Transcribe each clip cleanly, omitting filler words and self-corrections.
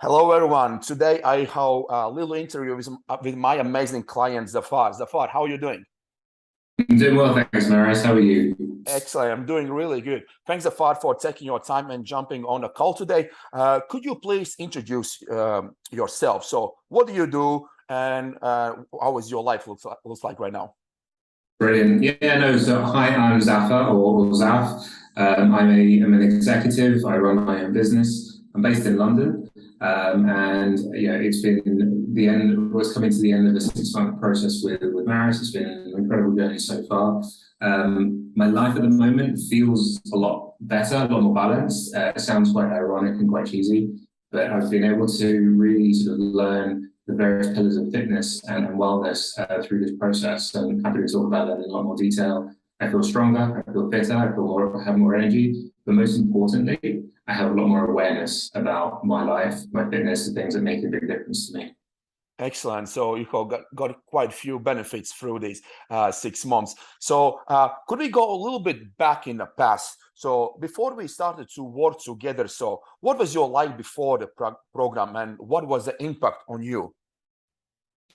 Hello, everyone. Today I have a little interview with my amazing client, Zafar. Zafar, how are you doing? I'm doing well, thanks, Maris. How are you? Excellent. I'm doing really good. Thanks, Zafar, for taking your time and jumping on the call today. Could you please introduce yourself? So, what do you do, and how is your life looks like right now? Brilliant. Yeah, no, so hi, I'm Zafar or Zaf. I'm an executive. I run my own business. I'm based in London. And yeah, it's been the end, was coming to the end of a 6 month process with Maris. It's been an incredible journey so far. My life at the moment feels a lot better, a lot more balanced. It sounds quite ironic and quite cheesy, but I've been able to really sort of learn the various pillars of fitness and wellness through this process. So I'm happy to talk about that in a lot more detail. I feel stronger, I feel fitter, I have more energy, but most importantly, I have a lot more awareness about my life, my fitness, the things that make a big difference to me. Excellent. So you have got quite a few benefits through these 6 months. So could we go a little bit back in the past? So before we started to work together, so what was your life before the program, and what was the impact on you?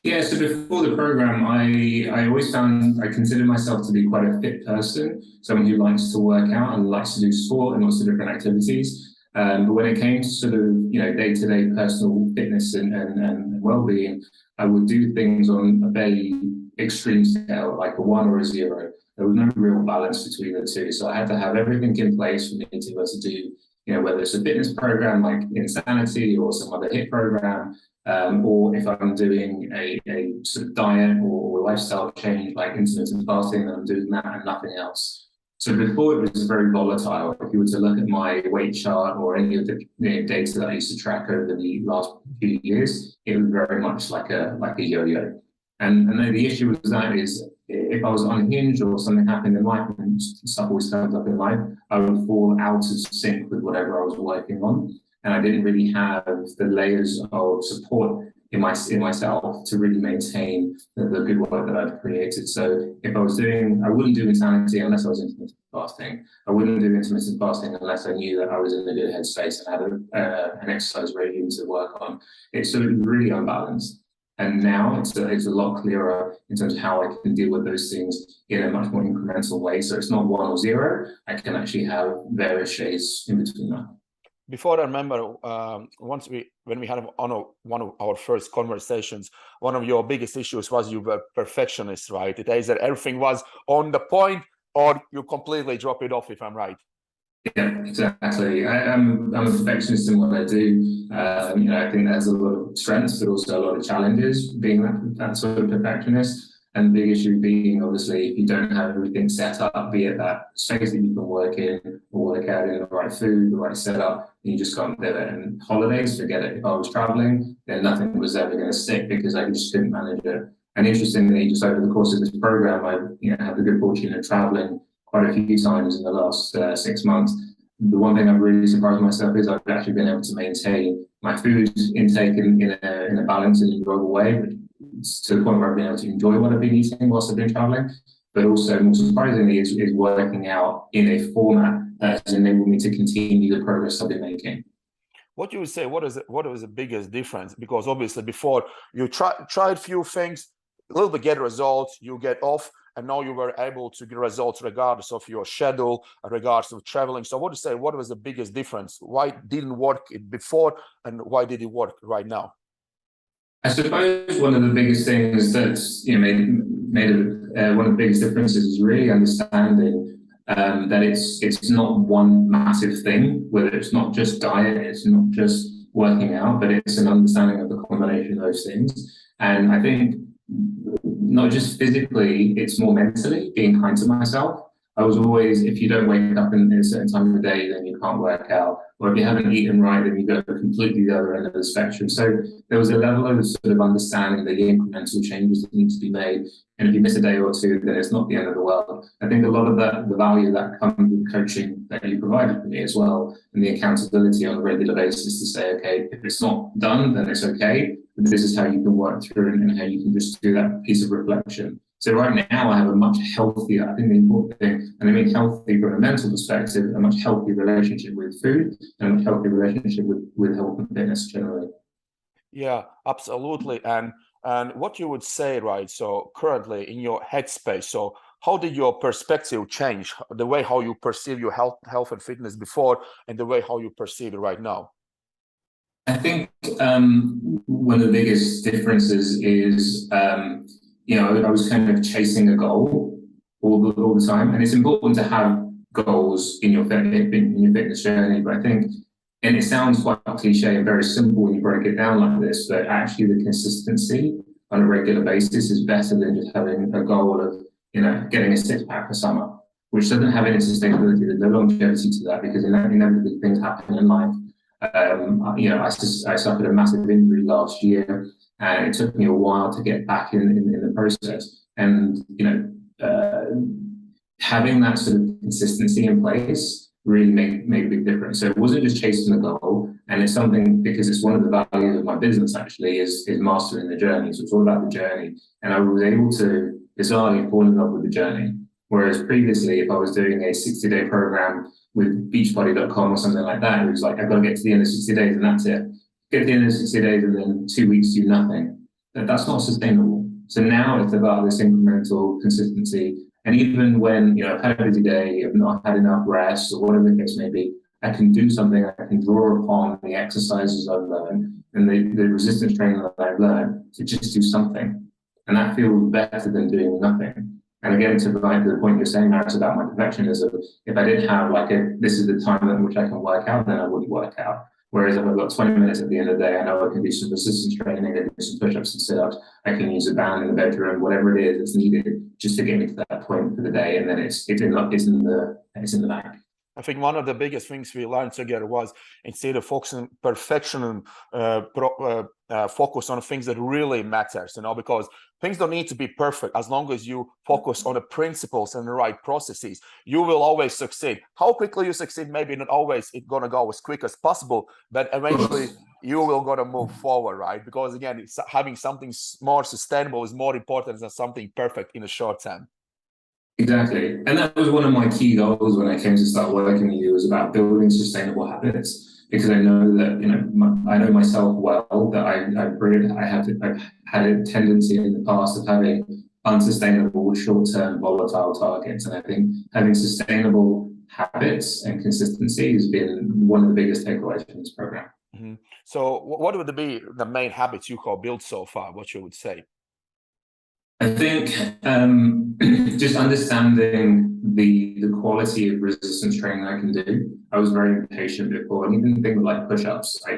Yeah, so before the program, I always found I considered myself to be quite a fit person, someone who likes to work out and likes to do sport and lots of different activities. But when it came to sort of day-to-day personal fitness and well-being, I would do things on a very extreme scale, like a one or a zero. There was no real balance between the two, so I had to have everything in place for me to be able to do, whether it's a fitness program like Insanity or some other HIIT program, or if I'm doing a sort of diet or lifestyle change like intermittent fasting, then I'm doing that and nothing else. So before it was very volatile. If you were to look at my weight chart or any of the data that I used to track over the last few years, it was very much like a yo-yo. And then the issue with that is if I was unhinged or something happened in life, and stuff always comes up in life, I would fall out of sync with whatever I was working on, and I didn't really have the layers of support in myself to really maintain the good work that I'd created. So if I was doing, I wouldn't do Insanity unless I was intermittent fasting. I wouldn't do intermittent fasting unless I knew that I was in a good headspace and had an exercise regime to work on. It's sort of really unbalanced. And now it's a lot clearer in terms of how I can deal with those things in a much more incremental way. So it's not one or zero. I can actually have various shades in between that. Before I remember, when we had one of our first conversations, one of your biggest issues was you were perfectionist, right? It is that everything was on the point, or you completely drop it off, if I'm right. Yeah, exactly. I'm a perfectionist in what I do. I think there's a lot of strengths, but also a lot of challenges being that sort of perfectionist. And the big issue being, obviously, if you don't have everything set up, be it that space that you can work in or work out in the right food, the right setup, you just can't do it. And holidays, forget it. If I was traveling, then nothing was ever going to stick because I just couldn't manage it. And interestingly, just over the course of this program, I had the good fortune of traveling quite a few times in the last 6 months. The one thing I've really surprised myself is I've actually been able to maintain my food intake in a balanced and enjoyable way, but to the point where I've been able to enjoy what I've been eating whilst I've been traveling. But also, more surprisingly, is working out in a format that has enabled me to continue the progress I've been making. What you would say? What is the biggest difference? Because obviously, before you tried few things, a little bit get results, you get off, and now you were able to get results regardless of your schedule, regardless of traveling. So, what do you say? What was the biggest difference? Why didn't work it before, and why did it work right now? I suppose one of the biggest things that's made one of the biggest differences is really understanding that it's not one massive thing. Whether it's not just diet, it's not just working out, but it's an understanding of the combination of those things. And I think not just physically, it's more mentally being kind to myself. I was always, if you don't wake up in a certain time of the day, then you can't work out. Or if you haven't eaten right, then you go completely the other end of the spectrum. So there was a level of sort of understanding the incremental changes that need to be made. And if you miss a day or two, then it's not the end of the world. I think a lot of the value that comes with coaching that you provided for me as well, and the accountability on a regular basis to say, okay, if it's not done, then it's okay. But this is how you can work through and how you can just do that piece of reflection. So right now I have a much healthier, I think the important thing, and I mean healthy from a mental perspective, a much healthier relationship with food and a much healthier relationship with health and fitness generally. Yeah, absolutely. And what you would say, right? So currently in your headspace, so how did your perspective change? The way how you perceive your health and fitness before, and the way how you perceive it right now? I think one of the biggest differences is, I was kind of chasing a goal all the time, and it's important to have goals in your fitness journey. But I think, and it sounds quite cliche and very simple when you break it down like this, but actually the consistency on a regular basis is better than just having a goal of getting a six pack for summer, which doesn't have any sustainability. There's no longevity to that because inevitably things happen in life. I suffered a massive injury last year, and it took me a while to get back in the process. And having that sort of consistency in place really made a big difference. So it wasn't just chasing the goal, and it's something because it's one of the values of my business actually is mastering the journey. So it's all about the journey, and I was able to bizarrely fall in love with the journey. Whereas previously, if I was doing a 60-day program with beachbody.com or something like that, it was like, I've got to get to the end of 60 days and that's it. Get to the end of 60 days and then 2 weeks do nothing. That's not sustainable. So now it's about this incremental consistency. And even when, I've had a busy day, I've not had enough rest or whatever the case may be, I can do something, I can draw upon the exercises I've learned and the resistance training that I've learned to just do something. And that feels better than doing nothing. And again, to the point you're saying, Maris, about my perfectionism, if I didn't have this is the time in which I can work out, then I wouldn't work out. Whereas if I've got 20 minutes at the end of the day, I know I can do some resistance training, I can do some push-ups and sit-ups, I can use a band in the bedroom, whatever it is that's needed just to get me to that point for the day. And then it's in the bag. I think one of the biggest things we learned together was instead of focusing perfection, focus on things that really matters, because things don't need to be perfect. As long as you focus on the principles and the right processes, you will always succeed. How quickly you succeed, maybe not always it's going to go as quick as possible, but eventually you will going to move forward, right? Because again, having something more sustainable is more important than something perfect in a short time. Exactly. And that was one of my key goals when I came to start working with you, was about building sustainable habits, because I know that, I know myself well, that I've had a tendency in the past of having unsustainable, short-term, volatile targets. And I think having sustainable habits and consistency has been one of the biggest takeaways from this program. Mm-hmm. So what would be the main habits you have built so far, what you would say? I think just understanding the quality of resistance training I can do. I was very impatient before, and even things like push-ups, I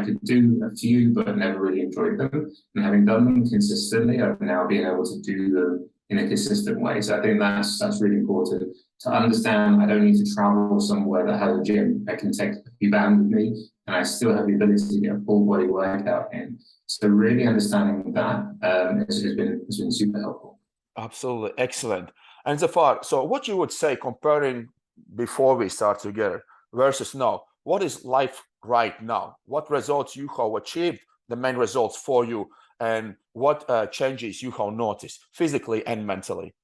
could do a few, but never really enjoyed them. And having done them consistently, I've now been able to do them in a consistent way. So I think that's really important to understand. I don't need to travel somewhere that has a gym. I can take a few bands with me, and I still have the ability to get a full body workout in. So really understanding that has been super helpful. Absolutely. Excellent. And Zafar, so what you would say comparing before we start together versus now, what is life right now? What results you have achieved, the main results for you, and what changes you have noticed physically and mentally?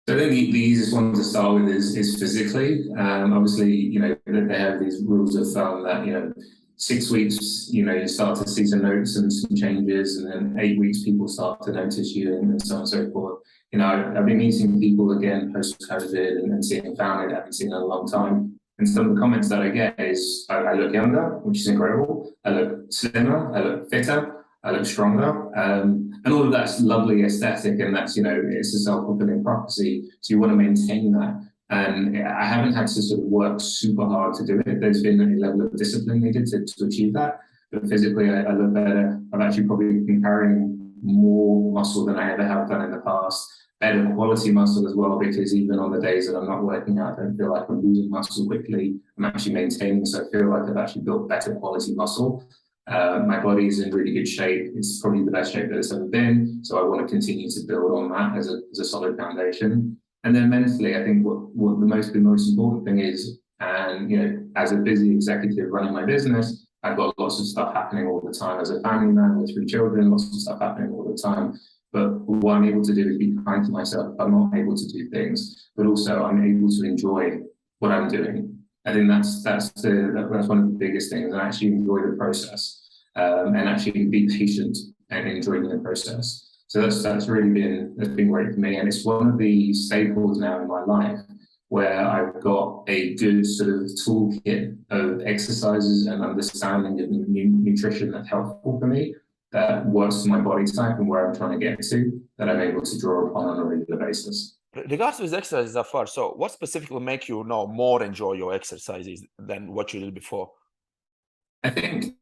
So I think the easiest one to start with is physically. Obviously, they have these rules of thumb that, 6 weeks, you start to see some notes and some changes, and then 8 weeks, people start to notice you, and so on and so forth. I've been meeting people again post-COVID and seeing family that I haven't seen in a long time. And some of the comments that I get is, I look younger, which is incredible. I look slimmer, I look fitter, I look stronger. And all of that's lovely aesthetic, and that's, it's a self-fulfilling prophecy. So you want to maintain that. And I haven't had to sort of work super hard to do it. There's been a level of discipline needed to achieve that. But physically, I look better. I've actually probably been carrying more muscle than I ever have done in the past. Better quality muscle as well, because even on the days that I'm not working out, I don't feel like I'm losing muscle quickly. I'm actually maintaining, so I feel like I've actually built better quality muscle. My body is in really good shape. It's probably the best shape that it's ever been. So I want to continue to build on that as a solid foundation. And then mentally, I think what the most important thing is, and as a busy executive running my business, I've got lots of stuff happening all the time. As a family man with 3 children, lots of stuff happening all the time. But what I'm able to do is be kind to myself. I'm not able to do things, but also I'm able to enjoy what I'm doing. I think that's one of the biggest things, and actually enjoy the process, and actually be patient and enjoying the process. So that's been great for me, and it's one of the staples now in my life, where I've got a good sort of toolkit of exercises and understanding of nutrition that's helpful for me, that works for my body type and where I'm trying to get to, that I'm able to draw upon on a regular basis. Regards to this exercise, Zafar, so what specifically make you now more enjoy your exercises than what you did before? I think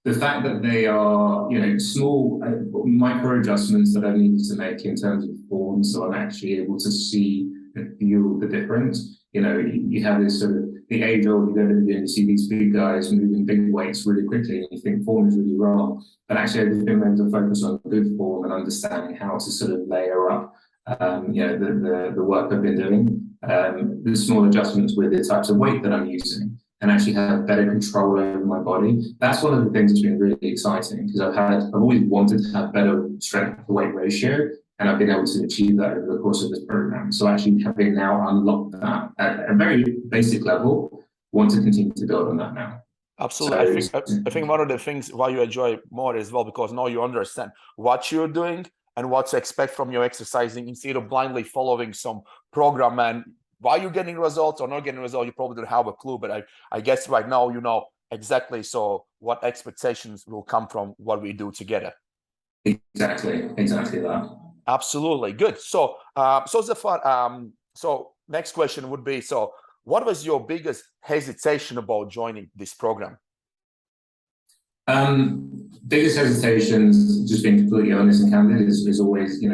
the fact that they are, small micro adjustments that I needed to make in terms of form, so I'm actually able to see and feel the difference. You have this sort of the age old, you go to the gym, you see these big guys moving big weights really quickly, and you think form is really wrong. But actually, I've been able to focus on good form and understanding how to sort of layer up, the work I've been doing, the small adjustments with the types of weight that I'm using, and actually have better control over my body. That's one of the things that's been really exciting, because I've always wanted to have better strength to weight ratio, and I've been able to achieve that over the course of this program. So actually having now unlocked that at a very basic level, want to continue to build on that now. Absolutely. So I think one of the things why you enjoy more as well, because now you understand what you're doing and what to expect from your exercising, instead of blindly following some program. And why you're getting results or not getting results, you probably don't have a clue. But I guess right now you know exactly so what expectations will come from what we do together. Exactly that. Absolutely. Good. So Zafar, so next question would be, so what was your biggest hesitation about joining this program? Biggest hesitations, just being completely honest and candid, is always,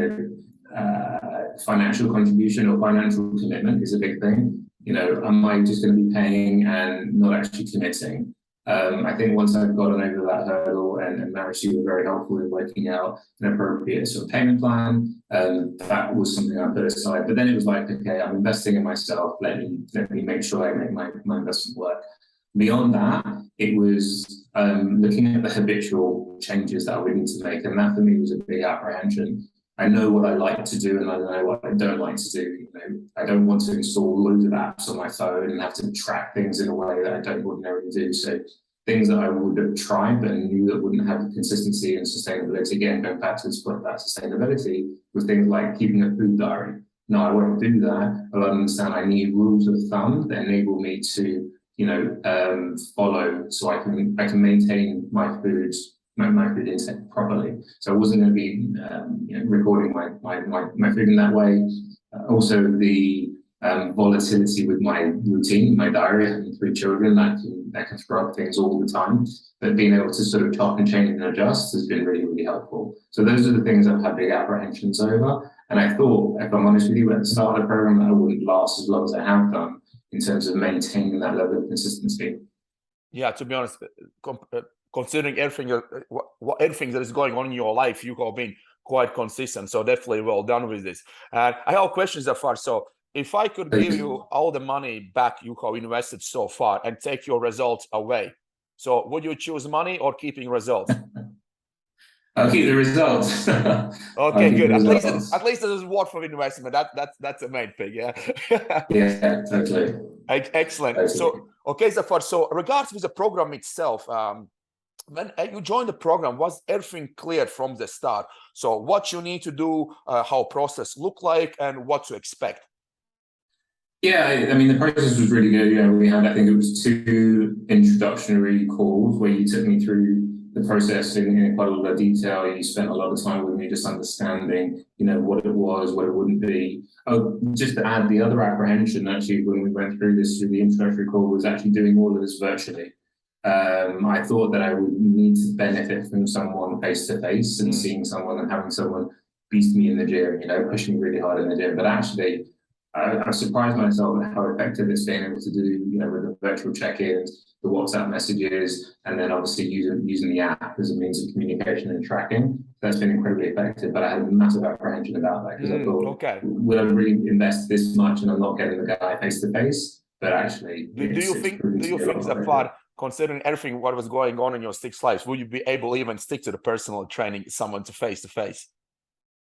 financial contribution or financial commitment is a big thing. Am I just going to be paying and not actually committing? I think once I've gotten over that hurdle, and Marishi was very helpful in working out an appropriate sort of payment plan, that was something I put aside. But then it was like, okay, I'm investing in myself. Let me make sure I make my investment work. Beyond that, it was looking at the habitual changes that I would need to make, and that for me was a big apprehension. I know what I like to do, and I know what I don't like to do. I don't want to install loads of apps on my phone and have to track things in a way that I don't ordinarily do. So things that I would have tried but knew that wouldn't have consistency and sustainability. Again, going back to this point about sustainability, with things like keeping a food diary. No, I won't do that, but I understand I need rules of thumb that enable me to, follow, so I can maintain my food intake properly. So I wasn't going to be recording my food in that way. Also, the volatility with my routine, my diary, having 3 children, that can throw up things all the time. But being able to sort of chop and change and adjust has been really, really helpful. So those are the things I've had big apprehensions over. And I thought, if I'm honest with you, at the start of the program, that I wouldn't last as long as I have done in terms of maintaining that level of consistency. Yeah, to be honest, considering everything that is going on in your life, you have been quite consistent. So definitely well done with this. And I have questions so far. So if I could give you all the money back you have invested so far and take your results away, so would you choose money or keeping results? I'll keep the results. Okay, good. At least there's worth for investment. That's the main thing. Yeah. Yeah, totally. Excellent. Totally. So okay, Zafar. So regards with the program itself, when you joined the program, was everything clear from the start? So what you need to do, how process look like, and what to expect? Yeah, I mean, the process was really good. We had, I think it was 2 introductory calls where you took me through the process in quite a lot of detail. You spent a lot of time with me just understanding, what it was, what it wouldn't be. Oh, just to add, the other apprehension, actually, when we went through the introductory call, was actually doing all of this virtually. I thought that I would need to benefit from someone face-to-face and seeing someone and having someone beat me in the gym, pushing me really hard in the gym. But actually, I surprised myself at how effective it's been able to do, with the virtual check-ins, the WhatsApp messages, and then obviously using the app as a means of communication and tracking. That's been incredibly effective, but I had a massive apprehension about that because I thought, okay, will I really invest this much and I'm not getting the guy face-to-face? But actually, do you think, Zafar, considering everything what was going on in your 6 lives, would you be able to even stick to the personal training someone to face?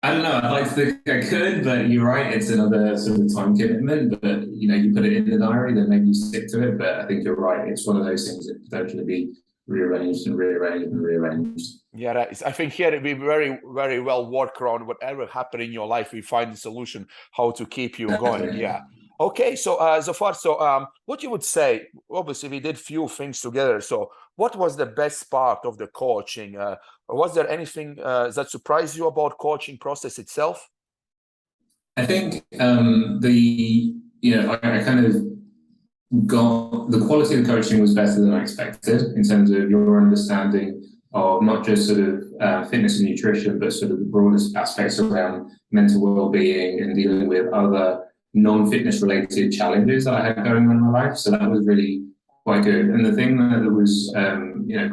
I don't know. I'd like to think I could, but you're right. It's another sort of time commitment. But you put it in the diary, then maybe you stick to it. But I think you're right. It's one of those things that potentially be rearranged and rearranged and rearranged. Yeah, that is, I think here we very, very well work around whatever happened in your life. We find the solution how to keep you going. Yeah. Okay, so Zafar, so what you would say? Obviously, we did few things together. So, what was the best part of the coaching? Was there anything that surprised you about coaching process itself? I think I kind of got the quality of the coaching was better than I expected in terms of your understanding of not just sort of fitness and nutrition, but sort of the broadest aspects around mental well-being and dealing with other non-fitness related challenges that I had going on in my life. So that was really quite good. And the thing that was,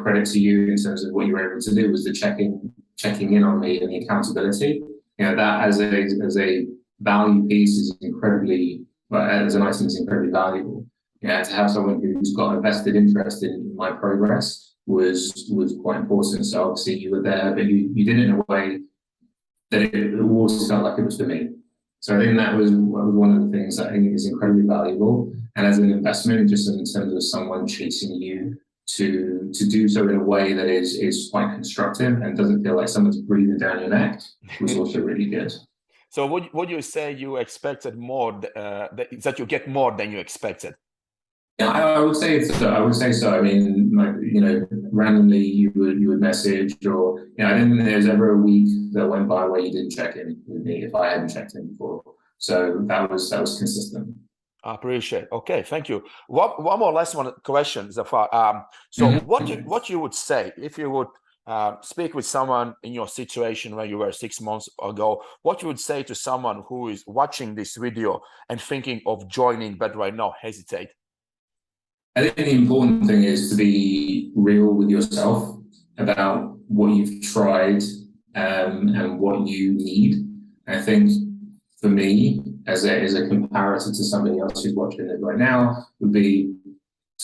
credit to you in terms of what you were able to do was the checking in on me and the accountability. That as a value piece is incredibly, as an item is incredibly valuable. To have someone who's got a vested interest in my progress was quite important. So obviously you were there, but you did it in a way that it always felt like it was for me. So I think that was one of the things that I think is incredibly valuable. And as an investment, just in terms of someone chasing you to do so in a way that is quite constructive and doesn't feel like someone's breathing down your neck was also really good. So would you say you expected more, that you get more than you expected? Yeah, I would say so. I would say so. I mean, randomly you would message, or I didn't think there was ever a week that went by where you didn't check in with me if I hadn't checked in before. So that was consistent. I appreciate. Okay, thank you. One more last question, Zafar. So what you would say if you would speak with someone in your situation where you were 6 months ago? What you would say to someone who is watching this video and thinking of joining, but right now hesitate? I think the important thing is to be real with yourself about what you've tried and what you need. I think for me, as a comparator to somebody else who's watching it right now, would be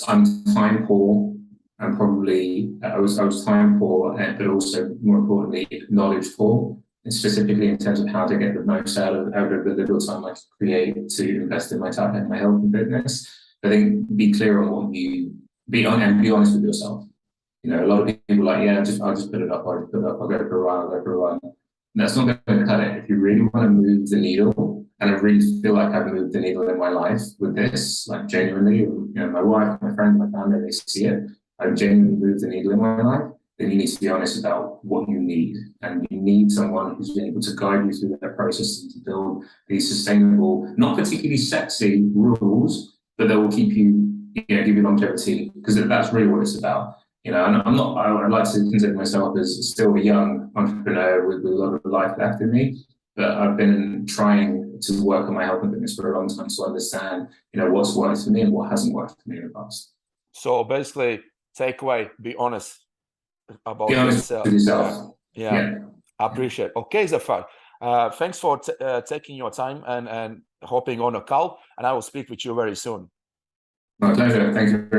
I'm time poor. And probably I was time poor, but also more importantly, knowledge poor, and specifically in terms of how to get the most out of the little time I create to invest in my time and my health and fitness. I think be clear on what you be honest with yourself. A lot of people are like, yeah, I'll just put it up, I'll go for a run, I'll go for a run. And that's not going to cut it. If you really want to move the needle, and I really feel like I've moved the needle in my life with this, like genuinely, my wife, my friends, my family, they see it. I've genuinely moved the needle in my life. Then you need to be honest about what you need, and you need someone who's been able to guide you through that process and to build these sustainable, not particularly sexy rules, but that will keep you, give you longevity, because that's really what it's about. And I'd like to consider myself as still a young entrepreneur with a lot of life left in me, but I've been trying to work on my health and fitness for a long time to understand, what's worked for me and what hasn't worked for me in the past. So basically, takeaway: be honest about yourself. Yeah, I appreciate. Okay, Zafar. Thanks for taking your time and hopping on a call, and I will speak with you very soon. My pleasure. Thank you.